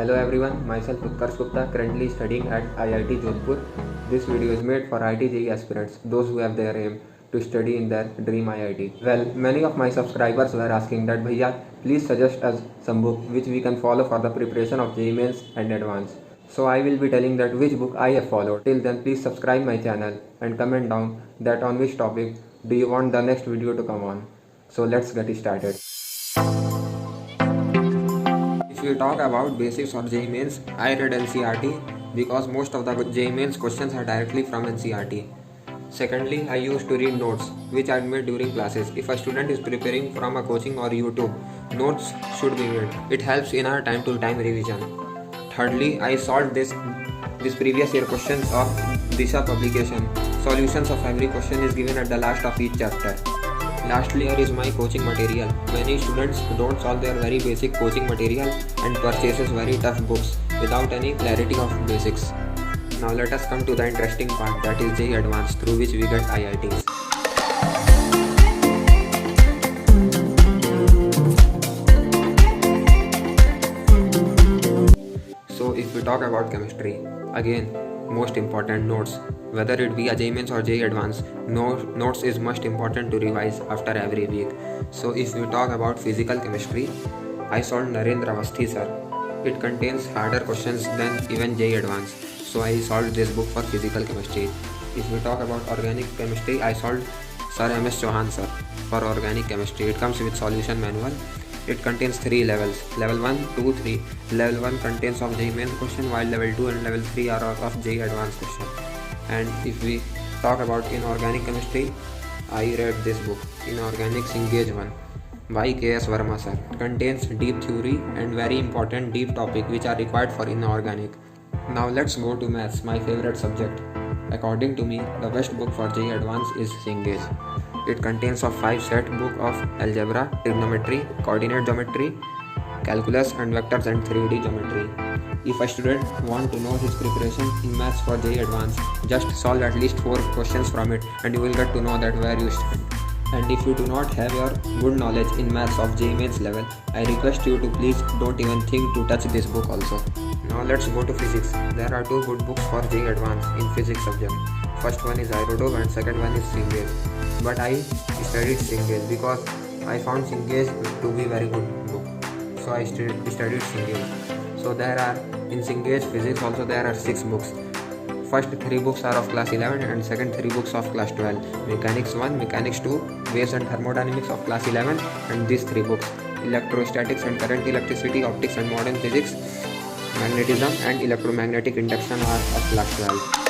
Hello everyone, myself Utkarsh Gupta, currently studying at IIT Jodhpur. This video is made for IIT JEE aspirants, those who have their aim to study in their dream IIT. Well, many of my subscribers were asking that Bhaiya, please suggest us some book which we can follow for the preparation of JEE Mains and Advance. So I will be telling that which book I have followed. Till then, please subscribe my channel and comment down that on which topic do you want the next video to come on. So let's get started. If we talk about basics of JEE Mains, I read NCERT because most of the JEE Mains questions are directly from NCERT. Secondly, I used to read notes which I made during classes. If a student is preparing from a coaching or YouTube, notes should be made. It helps in our time-to-time revision. Thirdly, I solved this previous year questions of Disha publication. Solutions of every question is given at the last of each chapter. Lastly, here is my coaching material. Many students don't solve their very basic coaching material and purchases very tough books without any clarity of basics. Now let us come to the interesting part, that is JEE Advanced, through which we get IITs. So if we talk about chemistry, again most important, notes. Whether it be a JEE Mains or JEE Advanced, notes is most important to revise after every week. So if we talk about physical chemistry, I solved Narendra Awasthi sir. It contains harder questions than even JEE Advanced. So I solved this book for physical chemistry. If we talk about organic chemistry, I solved Sir MS Chauhan sir for organic chemistry. It comes with solution manual. It contains 3 levels, level 1, 2, 3. Level 1 contains of JEE Mains question, while level 2 and level 3 are of JEE Advanced question. And if we talk about inorganic chemistry, I read this book, Inorganics Engage 1 by K.S. Verma sir. It contains deep theory and very important deep topic which are required for inorganic. Now let's go to maths, my favorite subject. According to me, the best book for JEE Advanced is Cengage. It contains of 5 set book of algebra, trigonometry, coordinate geometry, calculus and vectors and 3D geometry. If a student want to know his preparation in maths for JEE Advanced, just solve at least 4 questions from it and you will get to know that where you stand. And if you do not have your good knowledge in maths of JEE Mains level, I request you to please don't even think to touch this book also. Now let's go to physics. There are 2 good books for JEE Advanced in physics subject. First one is Aerodome and second one is Cengage. But I studied Cengage because I found Cengage to be very good book. So I studied Cengage. So there are in Cengage physics also there are 6 books. First 3 books are of class 11 and second 3 books of class 12. Mechanics 1, Mechanics 2, Waves and Thermodynamics of class 11 and these 3 books. Electrostatics and Current Electricity, Optics and Modern Physics, Magnetism and Electromagnetic Induction are of class 12.